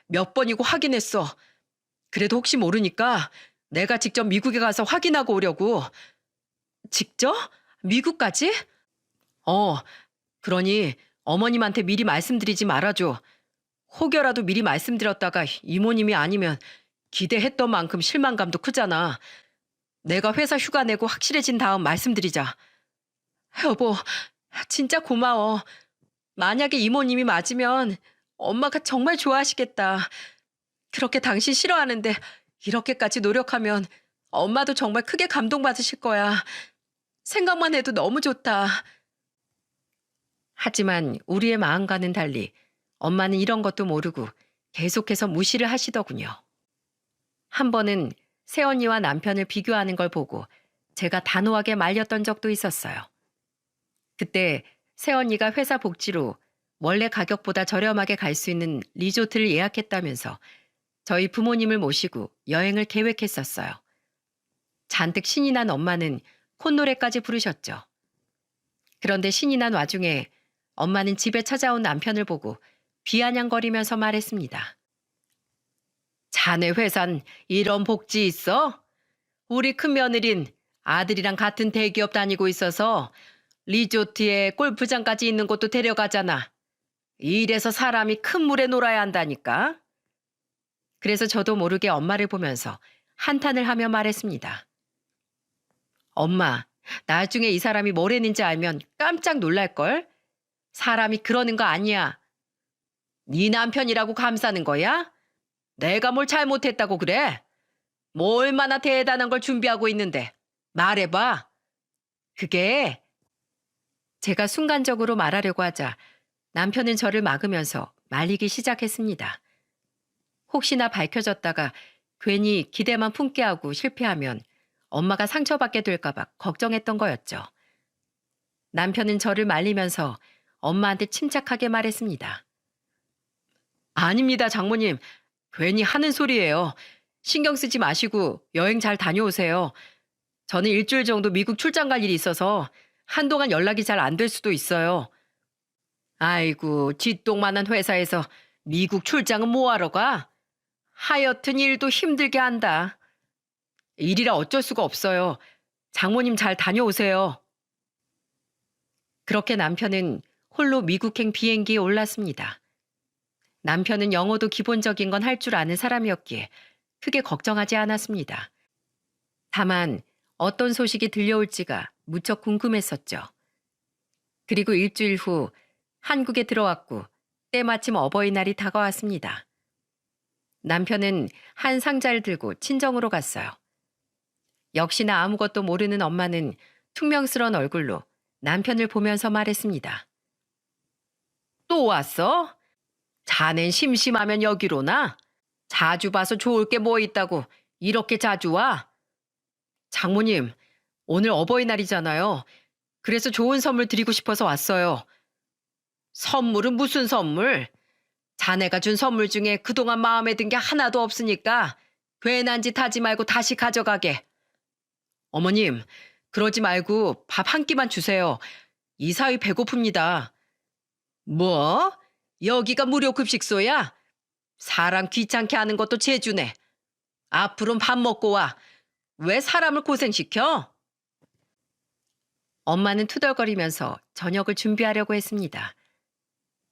몇 번이고 확인했어. 그래도 혹시 모르니까 내가 직접 미국에 가서 확인하고 오려고. 직접? 미국까지? 그러니 어머님한테 미리 말씀드리지 말아줘. 혹여라도 미리 말씀드렸다가 이모님이 아니면 기대했던 만큼 실망감도 크잖아. 내가 회사 휴가 내고 확실해진 다음 말씀드리자. 여보, 진짜 고마워. 만약에 이모님이 맞으면 엄마가 정말 좋아하시겠다. 그렇게 당신 싫어하는데 이렇게까지 노력하면 엄마도 정말 크게 감동받으실 거야. 생각만 해도 너무 좋다. 하지만 우리의 마음과는 달리 엄마는 이런 것도 모르고 계속해서 무시를 하시더군요. 한 번은 새언니와 남편을 비교하는 걸 보고 제가 단호하게 말렸던 적도 있었어요. 그때 새언니가 회사 복지로 원래 가격보다 저렴하게 갈 수 있는 리조트를 예약했다면서 저희 부모님을 모시고 여행을 계획했었어요. 잔뜩 신이 난 엄마는 콧노래까지 부르셨죠. 그런데 신이 난 와중에 엄마는 집에 찾아온 남편을 보고 비아냥거리면서 말했습니다. 자네 회사는 이런 복지 있어? 우리 큰며느린 아들이랑 같은 대기업 다니고 있어서 리조트에 골프장까지 있는 곳도 데려가잖아. 이래서 사람이 큰 물에 놀아야 한다니까. 그래서 저도 모르게 엄마를 보면서 한탄을 하며 말했습니다. 엄마, 나중에 이 사람이 뭘 했는지 알면 깜짝 놀랄걸? 사람이 그러는 거 아니야. 네 남편이라고 감싸는 거야? 내가 뭘 잘못했다고 그래? 뭐 얼마나 대단한 걸 준비하고 있는데. 말해봐. 그게 제가 순간적으로 말하려고 하자 남편은 저를 막으면서 말리기 시작했습니다. 혹시나 밝혀졌다가 괜히 기대만 품게 하고 실패하면 엄마가 상처받게 될까봐 걱정했던 거였죠. 남편은 저를 말리면서 엄마한테 침착하게 말했습니다. 아닙니다, 장모님. 괜히 하는 소리예요. 신경 쓰지 마시고 여행 잘 다녀오세요. 저는 일주일 정도 미국 출장 갈 일이 있어서 한동안 연락이 잘 안 될 수도 있어요. 아이고, 쥐똥만한 회사에서 미국 출장은 뭐하러 가? 하여튼 일도 힘들게 한다. 일이라 어쩔 수가 없어요. 장모님 잘 다녀오세요. 그렇게 남편은 홀로 미국행 비행기에 올랐습니다. 남편은 영어도 기본적인 건 할 줄 아는 사람이었기에 크게 걱정하지 않았습니다. 다만 어떤 소식이 들려올지가 무척 궁금했었죠. 그리고 일주일 후 한국에 들어왔고 때마침 어버이날이 다가왔습니다. 남편은 한 상자를 들고 친정으로 갔어요. 역시나 아무것도 모르는 엄마는 퉁명스러운 얼굴로 남편을 보면서 말했습니다. 또 왔어? 자넨 심심하면 여기로나? 자주 봐서 좋을 게 뭐 있다고 이렇게 자주 와? 장모님, 오늘 어버이날이잖아요. 그래서 좋은 선물 드리고 싶어서 왔어요. 선물은 무슨 선물? 자네가 준 선물 중에 그동안 마음에 든 게 하나도 없으니까 괜한 짓 하지 말고 다시 가져가게. 어머님, 그러지 말고 밥 한 끼만 주세요. 이 사위 배고픕니다. 뭐? 여기가 무료 급식소야? 사람 귀찮게 하는 것도 재주네. 앞으로는 밥 먹고 와. 왜 사람을 고생시켜? 엄마는 투덜거리면서 저녁을 준비하려고 했습니다.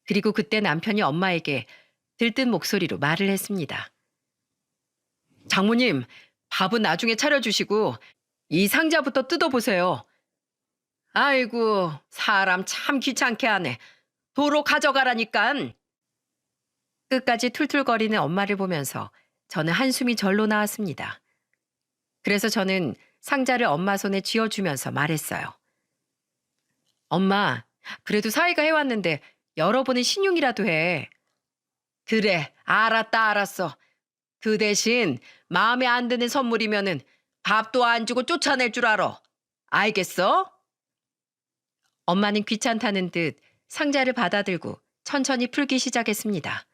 그리고 그때 남편이 엄마에게 들뜬 목소리로 말을 했습니다. 장모님, 밥은 나중에 차려주시고 이 상자부터 뜯어보세요. 아이고, 사람 참 귀찮게 하네. 도로 가져가라니깐. 끝까지 툴툴거리는 엄마를 보면서 저는 한숨이 절로 나왔습니다. 그래서 저는 상자를 엄마 손에 쥐어주면서 말했어요. 엄마, 그래도 사위가 해왔는데 열어보는 신용이라도 해. 그래, 알았다, 알았어. 그 대신 마음에 안 드는 선물이면은 밥도 안 주고 쫓아낼 줄 알아. 알겠어? 엄마는 귀찮다는 듯 상자를 받아들고 천천히 풀기 시작했습니다.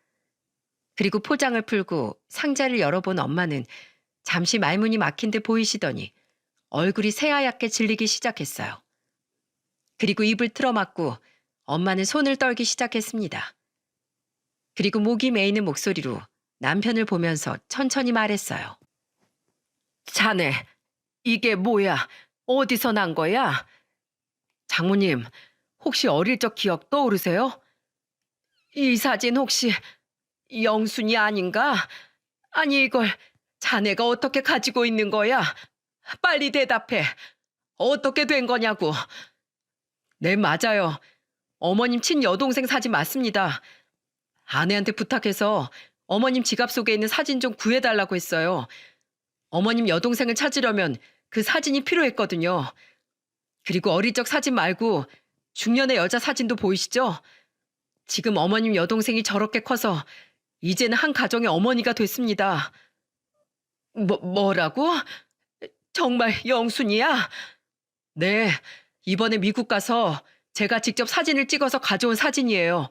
그리고 포장을 풀고 상자를 열어본 엄마는 잠시 말문이 막힌 듯 보이시더니 얼굴이 새하얗게 질리기 시작했어요. 그리고 입을 틀어막고 엄마는 손을 떨기 시작했습니다. 그리고 목이 메이는 목소리로 남편을 보면서 천천히 말했어요. 자네, 이게 뭐야? 어디서 난 거야? 장모님, 혹시 어릴 적 기억 떠오르세요? 이 사진 혹시 영순이 아닌가? 아니 이걸 자네가 어떻게 가지고 있는 거야? 빨리 대답해. 어떻게 된 거냐고. 네, 맞아요. 어머님 친여동생 사진 맞습니다. 아내한테 부탁해서 어머님 지갑 속에 있는 사진 좀 구해달라고 했어요. 어머님 여동생을 찾으려면 그 사진이 필요했거든요. 그리고 어릴 적 사진 말고 중년의 여자 사진도 보이시죠? 지금 어머님 여동생이 저렇게 커서 이제는 한 가정의 어머니가 됐습니다. 뭐라고? 정말 영순이야? 네, 이번에 미국 가서 제가 직접 사진을 찍어서 가져온 사진이에요.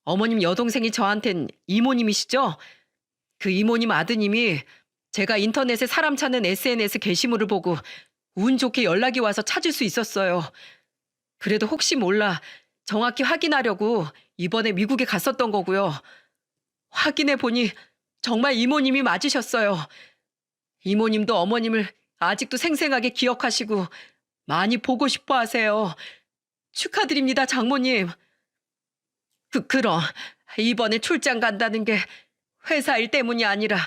어머님 여동생이 저한텐 이모님이시죠? 그 이모님 아드님이 제가 인터넷에 사람 찾는 SNS 게시물을 보고 운 좋게 연락이 와서 찾을 수 있었어요. 그래도 혹시 몰라 정확히 확인하려고 이번에 미국에 갔었던 거고요. 확인해 보니 정말 이모님이 맞으셨어요. 이모님도 어머님을 아직도 생생하게 기억하시고 많이 보고 싶어 하세요. 축하드립니다, 장모님. 그럼 이번에 출장 간다는 게 회사 일 때문이 아니라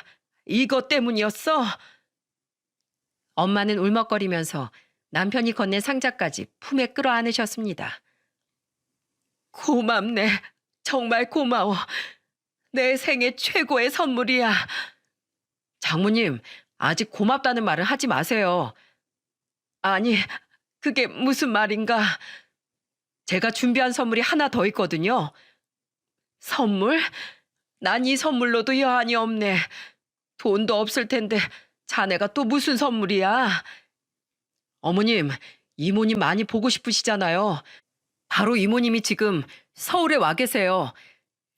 이것 때문이었어? 엄마는 울먹거리면서 남편이 건넨 상자까지 품에 끌어안으셨습니다. 고맙네. 정말 고마워. 내 생애 최고의 선물이야. 장모님, 아직 고맙다는 말을 하지 마세요. 아니, 그게 무슨 말인가? 제가 준비한 선물이 하나 더 있거든요. 선물? 난 이 선물로도 여한이 없네. 돈도 없을 텐데 자네가 또 무슨 선물이야? 어머님, 이모님 많이 보고 싶으시잖아요. 바로 이모님이 지금 서울에 와 계세요.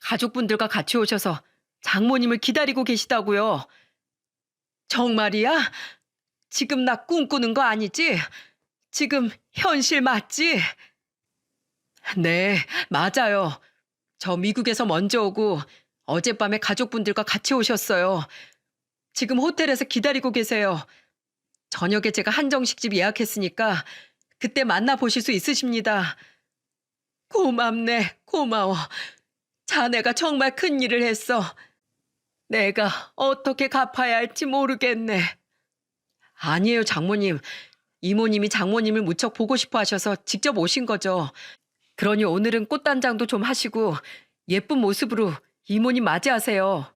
가족분들과 같이 오셔서 장모님을 기다리고 계시다고요. 정말이야? 지금 나 꿈꾸는 거 아니지? 지금 현실 맞지? 네, 맞아요. 저 미국에서 먼저 오고 어젯밤에 가족분들과 같이 오셨어요. 지금 호텔에서 기다리고 계세요. 저녁에 제가 한정식집 예약했으니까 그때 만나보실 수 있으십니다. 고맙네, 고마워. 자네가 정말 큰일을 했어. 내가 어떻게 갚아야 할지 모르겠네. 아니에요, 장모님. 이모님이 장모님을 무척 보고 싶어 하셔서 직접 오신 거죠. 그러니 오늘은 꽃단장도 좀 하시고 예쁜 모습으로 이모님 맞이하세요.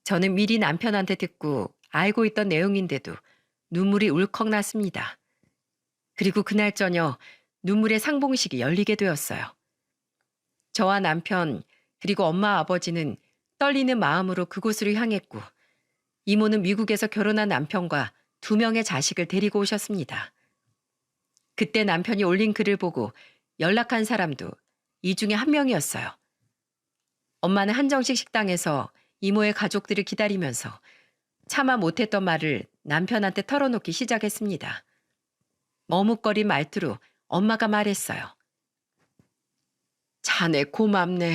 저는 미리 남편한테 듣고 알고 있던 내용인데도 눈물이 울컥 났습니다. 그리고 그날 저녁 눈물의 상봉식이 열리게 되었어요. 저와 남편 그리고 엄마 아버지는 떨리는 마음으로 그곳으로 향했고 이모는 미국에서 결혼한 남편과 2명의 자식을 데리고 오셨습니다. 그때 남편이 올린 글을 보고 연락한 사람도 이 중에 한 명이었어요. 엄마는 한정식 식당에서 이모의 가족들을 기다리면서 차마 못했던 말을 남편한테 털어놓기 시작했습니다. 머뭇거린 말투로 엄마가 말했어요. 자네 고맙네.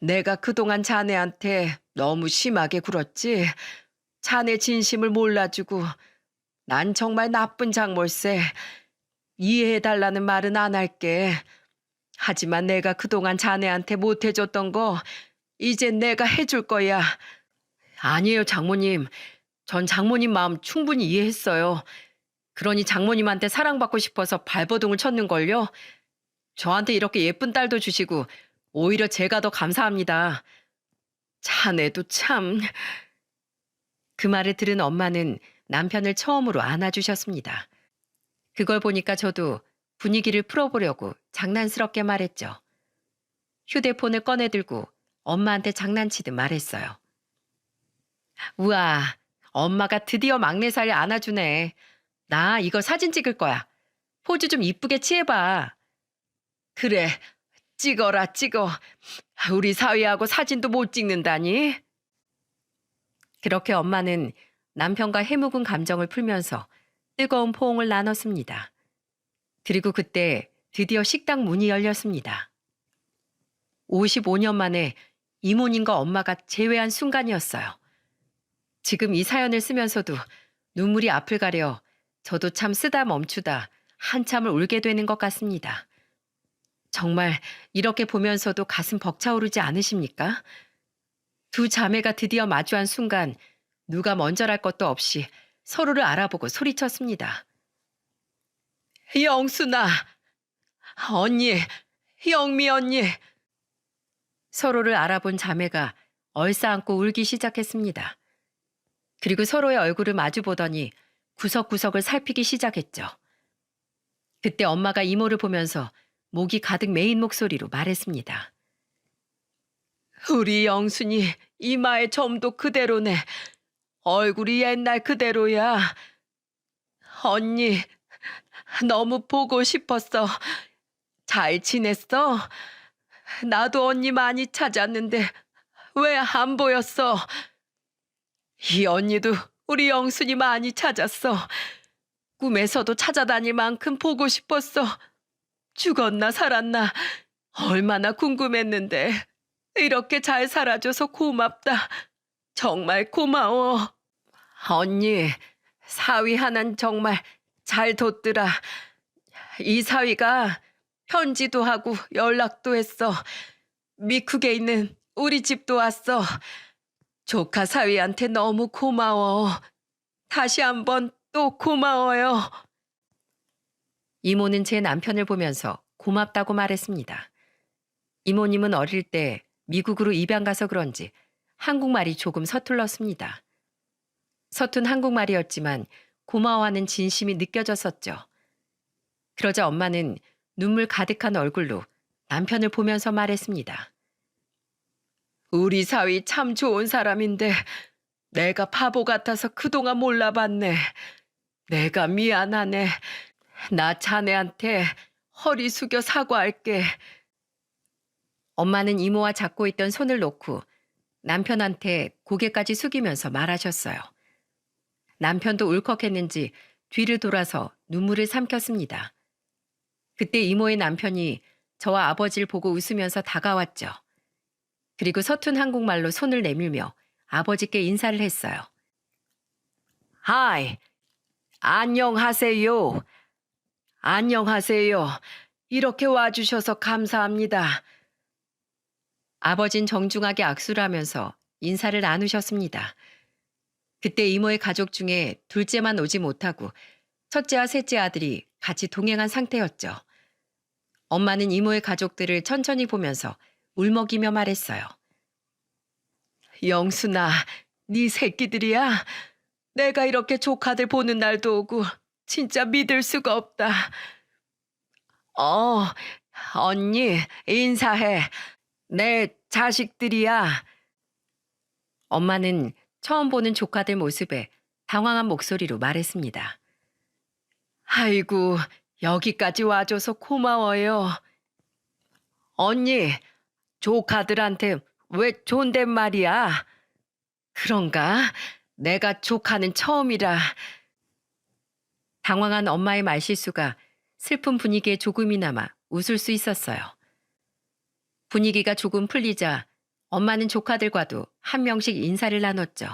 내가 그동안 자네한테 너무 심하게 굴었지. 자네 진심을 몰라주고 난 정말 나쁜 장몰세. 이해해달라는 말은 안 할게. 하지만 내가 그동안 자네한테 못해줬던 거 이제 내가 해줄 거야. 아니에요, 장모님. 전 장모님 마음 충분히 이해했어요. 그러니 장모님한테 사랑받고 싶어서 발버둥을 쳤는걸요. 저한테 이렇게 예쁜 딸도 주시고 오히려 제가 더 감사합니다. 자네도 참. 그 말을 들은 엄마는 남편을 처음으로 안아주셨습니다. 그걸 보니까 저도 분위기를 풀어보려고 장난스럽게 말했죠. 휴대폰을 꺼내들고 엄마한테 장난치듯 말했어요. 우와, 엄마가 드디어 막내살을 안아주네. 나 이거 사진 찍을 거야. 포즈 좀 이쁘게 취해봐. 그래, 찍어라 찍어. 우리 사위하고 사진도 못 찍는다니. 그렇게 엄마는 남편과 해묵은 감정을 풀면서 뜨거운 포옹을 나눴습니다. 그리고 그때 드디어 식당 문이 열렸습니다. 55년 만에 이모님과 엄마가 재회한 순간이었어요. 지금 이 사연을 쓰면서도 눈물이 앞을 가려 저도 참 쓰다 멈추다 한참을 울게 되는 것 같습니다. 정말 이렇게 보면서도 가슴 벅차오르지 않으십니까? 두 자매가 드디어 마주한 순간 누가 먼저랄 것도 없이 서로를 알아보고 소리쳤습니다. 영순아, 언니, 영미 언니. 서로를 알아본 자매가 얼싸안고 울기 시작했습니다. 그리고 서로의 얼굴을 마주보더니 구석구석을 살피기 시작했죠. 그때 엄마가 이모를 보면서 목이 가득 메인 목소리로 말했습니다. 우리 영순이 이마의 점도 그대로네. 얼굴이 옛날 그대로야. 언니, 너무 보고 싶었어. 잘 지냈어? 나도 언니 많이 찾았는데 왜 안 보였어? 이 언니도 우리 영순이 많이 찾았어. 꿈에서도 찾아다닐 만큼 보고 싶었어. 죽었나 살았나 얼마나 궁금했는데 이렇게 잘 살아줘서 고맙다. 정말 고마워. 언니, 사위 하나는 정말 잘 뒀더라. 이 사위가 편지도 하고 연락도 했어. 미국에 있는 우리 집도 왔어. 조카 사위한테 너무 고마워. 다시 한번 또 고마워요. 이모는 제 남편을 보면서 고맙다고 말했습니다. 이모님은 어릴 때 미국으로 입양 가서 그런지 한국말이 조금 서툴렀습니다. 서툰 한국말이었지만 고마워하는 진심이 느껴졌었죠. 그러자 엄마는 눈물 가득한 얼굴로 남편을 보면서 말했습니다. 우리 사위 참 좋은 사람인데 내가 바보 같아서 그동안 몰라봤네. 내가 미안하네. 나 자네한테 허리 숙여 사과할게. 엄마는 이모와 잡고 있던 손을 놓고 남편한테 고개까지 숙이면서 말하셨어요. 남편도 울컥했는지 뒤를 돌아서 눈물을 삼켰습니다. 그때 이모의 남편이 저와 아버지를 보고 웃으면서 다가왔죠. 그리고 서툰 한국말로 손을 내밀며 아버지께 인사를 했어요. 하이, 안녕하세요. 안녕하세요. 이렇게 와주셔서 감사합니다. 아버진 정중하게 악수를 하면서 인사를 나누셨습니다. 그때 이모의 가족 중에 둘째만 오지 못하고 첫째와 셋째 아들이 같이 동행한 상태였죠. 엄마는 이모의 가족들을 천천히 보면서 울먹이며 말했어요. 영순아, 네 새끼들이야? 내가 이렇게 조카들 보는 날도 오고 진짜 믿을 수가 없다. 어, 언니, 인사해. 내 자식들이야. 엄마는 처음 보는 조카들 모습에 당황한 목소리로 말했습니다. 아이고, 여기까지 와줘서 고마워요. 언니, 조카들한테 왜 존댓말이야? 그런가? 내가 조카는 처음이라. 당황한 엄마의 말실수가 슬픈 분위기에 조금이나마 웃을 수 있었어요. 분위기가 조금 풀리자 엄마는 조카들과도 한 명씩 인사를 나눴죠.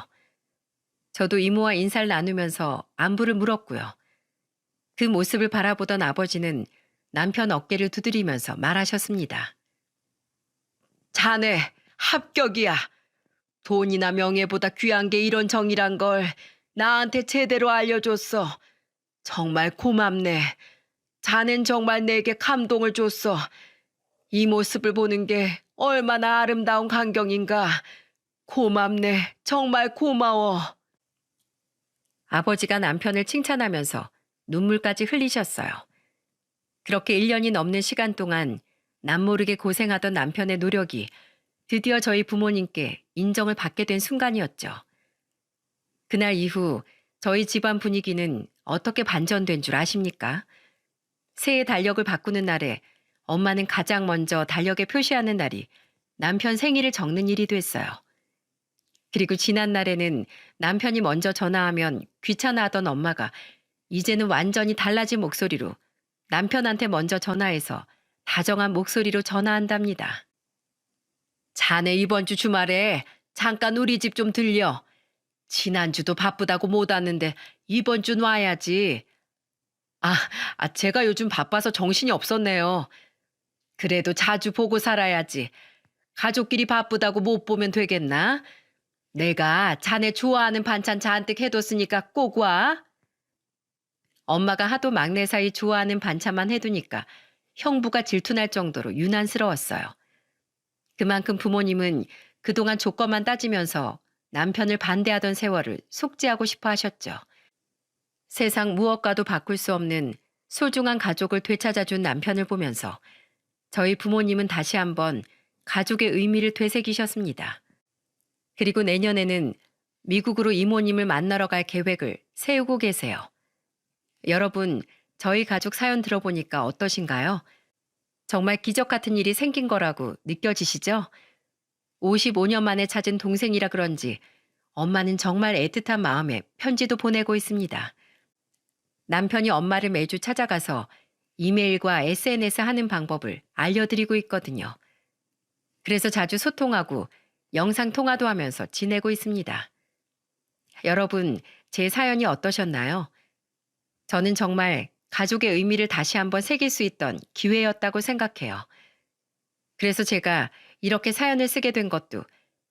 저도 이모와 인사를 나누면서 안부를 물었고요. 그 모습을 바라보던 아버지는 남편 어깨를 두드리면서 말하셨습니다. 자네 합격이야. 돈이나 명예보다 귀한 게 이런 정이란 걸 나한테 제대로 알려줬어. 정말 고맙네. 자넨 정말 내게 감동을 줬어. 이 모습을 보는 게 얼마나 아름다운 광경인가. 고맙네. 정말 고마워. 아버지가 남편을 칭찬하면서 눈물까지 흘리셨어요. 그렇게 1년이 넘는 시간 동안 남모르게 고생하던 남편의 노력이 드디어 저희 부모님께 인정을 받게 된 순간이었죠. 그날 이후 저희 집안 분위기는 어떻게 반전된 줄 아십니까? 새해 달력을 바꾸는 날에 엄마는 가장 먼저 달력에 표시하는 날이 남편 생일을 적는 일이 됐어요. 그리고 지난 날에는 남편이 먼저 전화하면 귀찮아하던 엄마가 이제는 완전히 달라진 목소리로 남편한테 먼저 전화해서 다정한 목소리로 전화한답니다. 자네 이번 주 주말에 잠깐 우리 집 좀 들려. 지난주도 바쁘다고 못 왔는데 이번 주는 와야지. 제가 요즘 바빠서 정신이 없었네요. 그래도 자주 보고 살아야지. 가족끼리 바쁘다고 못 보면 되겠나? 내가 자네 좋아하는 반찬 잔뜩 해뒀으니까 꼭 와. 엄마가 하도 막내 사이 좋아하는 반찬만 해두니까 형부가 질투날 정도로 유난스러웠어요. 그만큼 부모님은 그동안 조건만 따지면서 남편을 반대하던 세월을 속죄하고 싶어 하셨죠. 세상 무엇과도 바꿀 수 없는 소중한 가족을 되찾아준 남편을 보면서 저희 부모님은 다시 한번 가족의 의미를 되새기셨습니다. 그리고 내년에는 미국으로 이모님을 만나러 갈 계획을 세우고 계세요. 여러분, 저희 가족 사연 들어보니까 어떠신가요? 정말 기적 같은 일이 생긴 거라고 느껴지시죠? 55년 만에 찾은 동생이라 그런지 엄마는 정말 애틋한 마음에 편지도 보내고 있습니다. 남편이 엄마를 매주 찾아가서 이메일과 SNS 하는 방법을 알려드리고 있거든요. 그래서 자주 소통하고 영상 통화도 하면서 지내고 있습니다. 여러분, 제 사연이 어떠셨나요? 저는 정말 가족의 의미를 다시 한번 새길 수 있던 기회였다고 생각해요. 그래서 제가 이렇게 사연을 쓰게 된 것도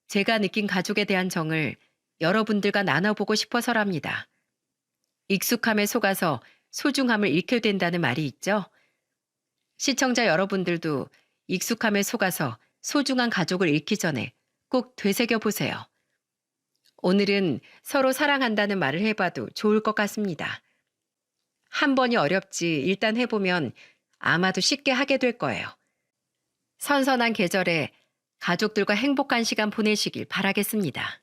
제가 느낀 가족에 대한 정을 여러분들과 나눠보고 싶어서랍니다. 익숙함에 속아서 소중함을 잃게 된다는 말이 있죠. 시청자 여러분들도 익숙함에 속아서 소중한 가족을 잃기 전에 꼭 되새겨 보세요. 오늘은 서로 사랑한다는 말을 해봐도 좋을 것 같습니다. 한 번이 어렵지 일단 해보면 아마도 쉽게 하게 될 거예요. 선선한 계절에 가족들과 행복한 시간 보내시길 바라겠습니다.